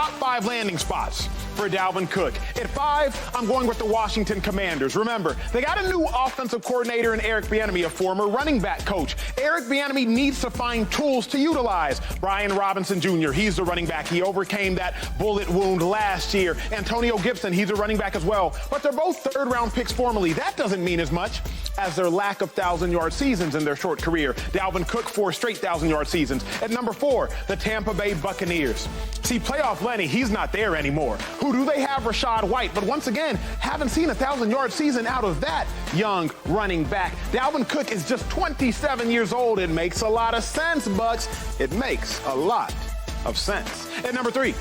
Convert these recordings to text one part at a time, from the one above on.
top 5 landing spots for Dalvin Cook. At 5, I'm going with the Washington Commanders. Remember, they got a new offensive coordinator in Eric Bieniemy, a former running back coach. Eric Bieniemy needs to find tools to utilize. Brian Robinson Jr., he's the running back. He overcame that bullet wound last year. Antonio Gibson, he's a running back as well. But they're both third-round picks formerly. That doesn't mean as much as their lack of 1,000-yard seasons in their short career. Dalvin Cook, 4 straight 1,000-yard seasons. At number 4, the Tampa Bay Buccaneers. See, playoff Lenny, he's not there anymore. Who do they have? Rashad White. But once again, haven't seen a 1,000-yard season out of that young running back. Dalvin Cook is just 27 years old. It makes a lot of sense, Bucks. It makes a lot of sense. At number 3,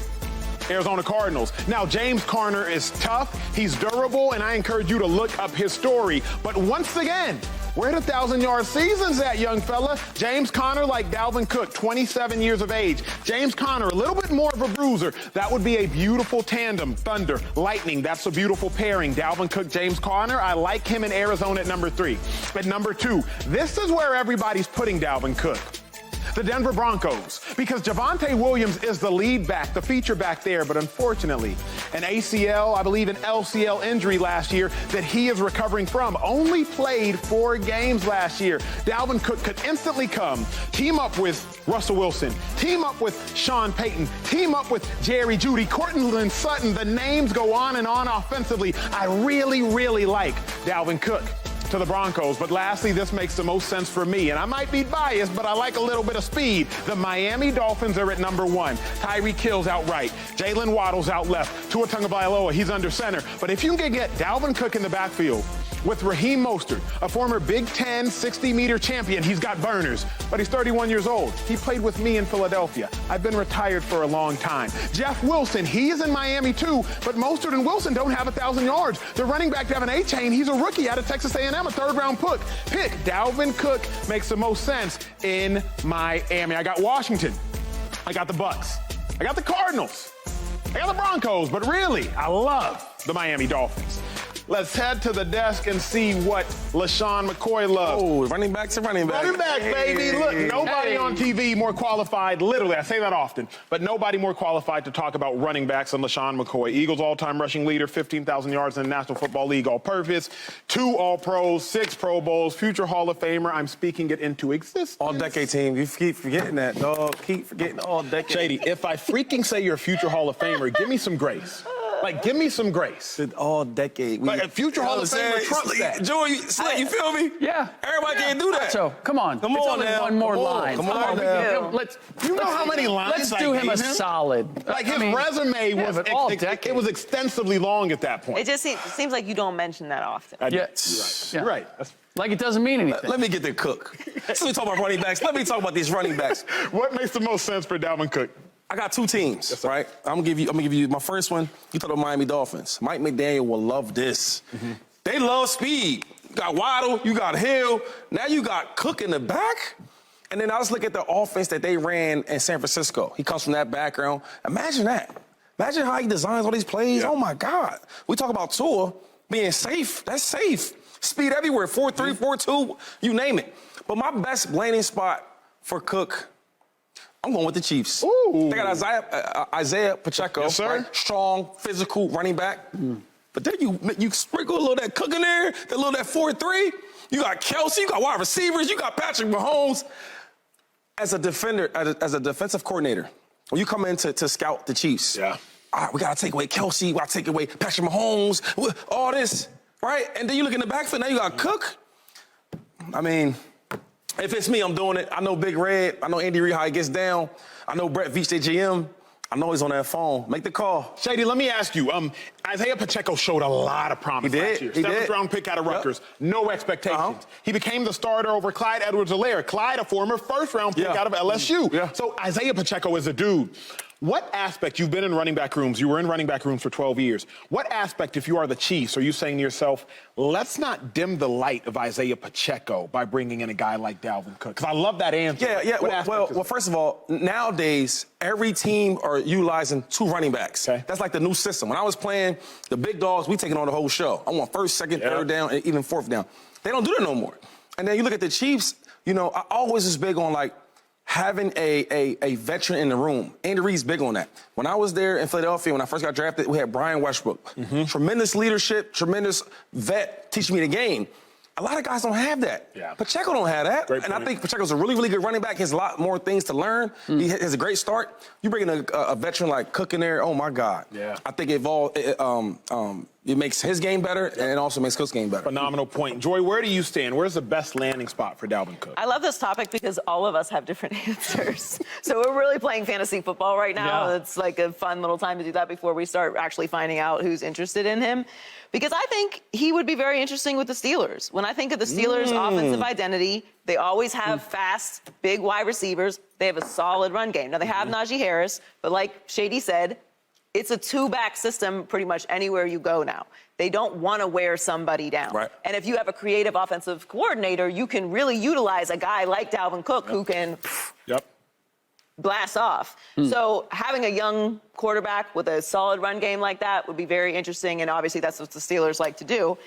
Arizona Cardinals. Now, James Conner is tough, he's durable, and I encourage you to look up his story. But once again, where the 1,000-yard seasons at, young fella? James Conner, like Dalvin Cook, 27 years of age. James Conner, a little bit more of a bruiser. That would be a beautiful tandem. Thunder, lightning, that's a beautiful pairing. Dalvin Cook, James Conner, I like him in Arizona at number 3. At number 2, this is where everybody's putting Dalvin Cook. The Denver Broncos, because Javonte Williams is the lead back, the feature back there, but unfortunately, an ACL, I believe an LCL injury last year that he is recovering from. Only played 4 games last year. Dalvin Cook could instantly come, team up with Russell Wilson, team up with Sean Payton, team up with Jerry Jeudy, Courtland Sutton. The names go on and on offensively. I really, really like Dalvin Cook to the Broncos. But lastly, this makes the most sense for me, and I might be biased, but I like a little bit of speed. The Miami Dolphins are at number 1. Tyreek Hill's out right. Jalen Waddle's out left. Tua Tagovailoa, he's under center. But if you can get Dalvin Cook in the backfield with Raheem Mostert, a former Big Ten 60-meter champion, he's got burners, but he's 31 years old. He played with me in Philadelphia. I've been retired for a long time. Jeff Wilson, he is in Miami too, but Mostert and Wilson don't have 1,000 yards. The running back, Devin Achane, he's a rookie out of Texas A&M, a third-round pick. Dalvin Cook makes the most sense in Miami. I got Washington. I got the Bucks. I got the Cardinals. I got the Broncos, but really, I love the Miami Dolphins. Let's head to the desk and see what LaShawn McCoy loves. Oh, running back's a running back. Running back, baby. Look, nobody on TV more qualified, literally, I say that often, but nobody more qualified to talk about running backs than LaShawn McCoy. Eagles all-time rushing leader, 15,000 yards in the National Football League all-purpose, 2 All-Pros, 6 Pro Bowls, future Hall of Famer. I'm speaking it into existence. All-decade team. You keep forgetting that, dog. Keep forgetting all-decade. Shady, if I freaking say you're a future Hall of Famer, give me some grace. Like, give me some grace. All-decade. Like a future Hall of Famer trumps that. Joey, you feel me? Yeah. Everybody can't do that. So, come on. Come it's on only now. one more Come on. line. Come on now. You know how many lines Let's I do him gave a solid. Like, his resume was, it was extensively long at that point. It just seems like you don't mention that often. Yes. You're right. That's Like it doesn't mean anything. Let me get the Cook. So we talk about running backs. Let me talk about these running backs. What makes the most sense for Dalvin Cook? I got 2 teams, right? I'm gonna give you my first one. You talk about Miami Dolphins. Mike McDaniel will love this. They love speed. You got Waddle, you got Hill. Now you got Cook in the back. And then I just look at the offense that they ran in San Francisco. He comes from that background. Imagine that. Imagine how he designs all these plays. Yeah. Oh my God. We talk about Tua being safe. That's safe. Speed everywhere. 4.3, 4.2, you name it. But my best landing spot for Cook, I'm going with the Chiefs. Ooh. They got Isaiah Pacheco, yes, sir. Right? Strong, physical running back. But then you sprinkle a little of that Cook in there, a little of that 4-3. You got Kelsey, you got wide receivers, you got Patrick Mahomes. As a defender, as a defensive coordinator, when you come in to scout the Chiefs, yeah. All right, we got to take away Kelsey, we got to take away Patrick Mahomes, all this, right? And then you look in the backfield, now you got Cook. I mean, if it's me, I'm doing it. I know Big Red. I know Andy Reid, how he gets down. I know Brett Veach, the GM. I know he's on that phone. Make the call. Shady, let me ask you. Isaiah Pacheco showed a lot of promise last year. 7th-round pick out of Rutgers. Yep. No expectations. He became the starter over Clyde Edwards-Helaire. Clyde, a former 1st-round pick out of LSU. Yeah. So Isaiah Pacheco is a dude. What aspect, you've been in running back rooms, you were in running back rooms for 12 years. What aspect, if you are the Chiefs, are you saying to yourself, let's not dim the light of Isaiah Pacheco by bringing in a guy like Dalvin Cook? Because I love that answer. Yeah. Well, first of all, nowadays, every team are utilizing 2 running backs. Okay. That's like the new system. When I was playing the big dogs, we taking on the whole show. I want 1st, 2nd, 3rd down, and even 4th down. They don't do that no more. And then you look at the Chiefs, you know, I always was big on, like, having a veteran in the room. Andy Reid's big on that. When I was there in Philadelphia, when I first got drafted, we had Brian Westbrook. Tremendous leadership, tremendous vet teaching me the game. A lot of guys don't have that. Yeah. Pacheco don't have that. Great and I point. think Pacheco's a really, really good running back. He has a lot more things to learn. He has a great start. You bring in a veteran like Cook in there, oh, my God. Yeah. I think it makes his game better, and it also makes Cook's game better. Phenomenal point. Joy, where do you stand? Where's the best landing spot for Dalvin Cook? I love this topic because all of us have different answers. So we're really playing fantasy football right now. Yeah. It's like a fun little time to do that before we start actually finding out who's interested in him. Because I think he would be very interesting with the Steelers. When I think of the Steelers' offensive identity, they always have fast, big wide receivers. They have a solid run game. Now, they have Najee Harris, but like Shady said, it's a two-back system pretty much anywhere you go now. They don't want to wear somebody down. Right. And if you have a creative offensive coordinator, you can really utilize a guy like Dalvin Cook who can blast off. So having a young quarterback with a solid run game like that would be very interesting, and obviously that's what the Steelers like to do.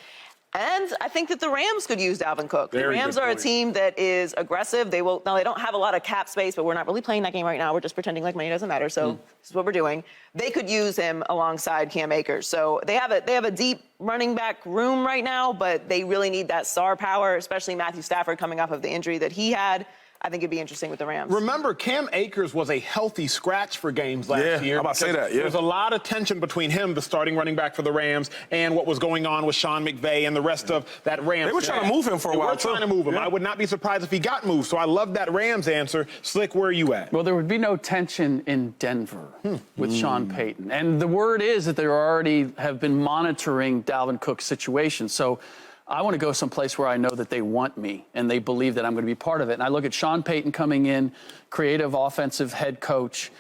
And I think that the Rams could use Dalvin Cook. Very the Rams good are a point. team that is aggressive. They don't have a lot of cap space, but we're not really playing that game right now. We're just pretending like money doesn't matter. So this is what we're doing. They could use him alongside Cam Akers. So they have a deep running back room right now, but they really need that star power, especially Matthew Stafford coming off of the injury that he had. I think it'd be interesting with the Rams. Remember, Cam Akers was a healthy scratch for games last Yeah, year. I'm about to say that, yeah. There was a lot of tension between him, the starting running back for the Rams, and what was going on with Sean McVay and the rest of that Rams. They were trying to move him for a They while, were trying too. to move him. Yeah. I would not be surprised if he got moved, so I love that Rams answer. Slick, where are you at? Well, there would be no tension in Denver with Sean Payton. And the word is that they already have been monitoring Dalvin Cook's situation. So I want to go someplace where I know that they want me and they believe that I'm going to be part of it. And I look at Sean Payton coming in, creative offensive head coach.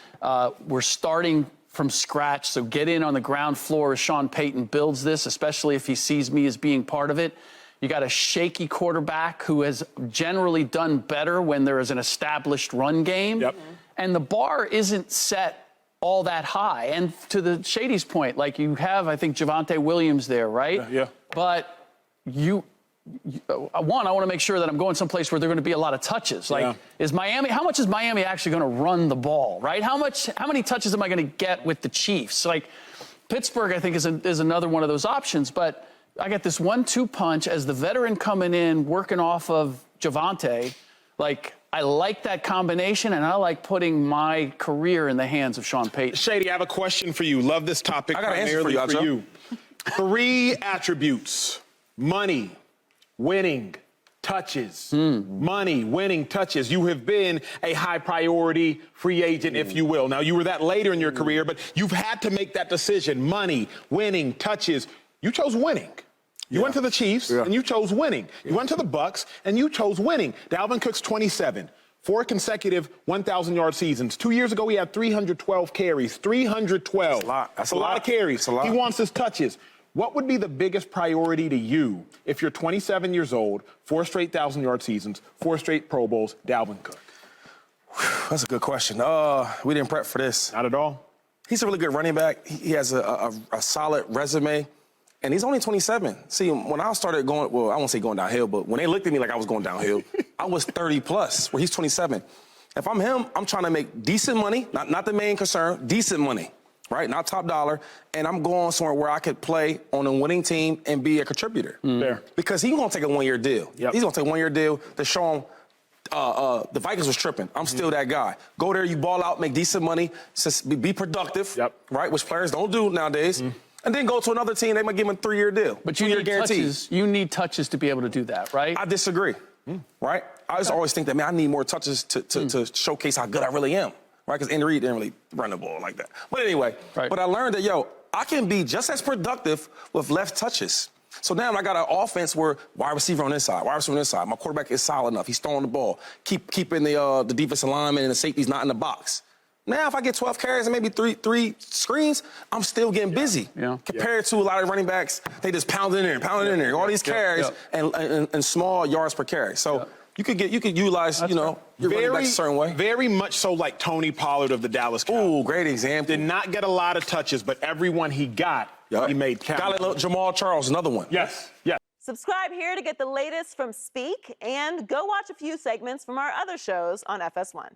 We're starting from scratch, so get in on the ground floor as Sean Payton builds this, especially if he sees me as being part of it. You got a shaky quarterback who has generally done better when there is an established run game. Yep. And the bar isn't set all that high. And to the Shady's point, like you have, I think, Javonte Williams there, right? Yeah. But I want to make sure that I'm going someplace where there are going to be a lot of touches. Like, how much is Miami actually going to run the ball, right? How many touches am I going to get with the Chiefs? Like, Pittsburgh, I think, is another one of those options. But I got this 1-2 punch as the veteran coming in, working off of Javonte. Like, I like that combination, and I like putting my career in the hands of Sean Payton. Shady, I have a question for you. Love this topic I got an answer for primarily you, for you. 3 attributes: money, winning, touches. Money, winning, touches. You have been a high priority free agent, if you will. Now, you were that later in your career, but you've had to make that decision. Money, winning, touches. You chose winning. You went to the Chiefs, and you chose winning. You went to the Bucks, and you chose winning. Dalvin Cook's 27. 4 consecutive 1,000-yard seasons. 2 years ago, he had 312 carries. 312. That's a lot. That's a lot of carries. That's a lot. He wants his touches. What would be the biggest priority to you if you're 27 years old, 4 straight 1,000-yard seasons, 4 straight Pro Bowls, Dalvin Cook? That's a good question. We didn't prep for this. Not at all. He's a really good running back. He has a solid resume, and he's only 27. See, when I started going, well, I won't say going downhill, but when they looked at me like I was going downhill, I was 30 plus, where he's 27. If I'm him, I'm trying to make decent money, not the main concern, decent money, right? Not top dollar, and I'm going somewhere where I could play on a winning team and be a contributor. Fair. Because he's going to take a one-year deal. Yep. He's going to take a one-year deal to show him the Vikings was tripping. I'm still that guy. Go there, you ball out, make decent money, be productive, right? Which players don't do nowadays. And then go to another team, they might give him a 3-year deal. But you need touches to be able to do that, right? I disagree, right? I just always think that, man, I need more touches to showcase how good I really am, right? Because Andy Reid didn't really run the ball like that. But anyway, but I learned that, I can be just as productive with less touches. So now I got an offense where wide receiver on this side, wide receiver on this side. My quarterback is solid enough. He's throwing the ball, keeping the defensive lineman and the safeties not in the box. Now, if I get 12 carries and maybe three screens, I'm still getting busy. Compared to a lot of running backs, they just pound it in there, all these carries and small yards per carry. So you could utilize, your running back a certain way. Very much so like Tony Pollard of the Dallas Cowboys. Ooh, great example. Did not get a lot of touches, but everyone he got, he made count. Guy like Jamal Charles, another one. Yes. Subscribe here to get the latest from Speak, and go watch a few segments from our other shows on FS1.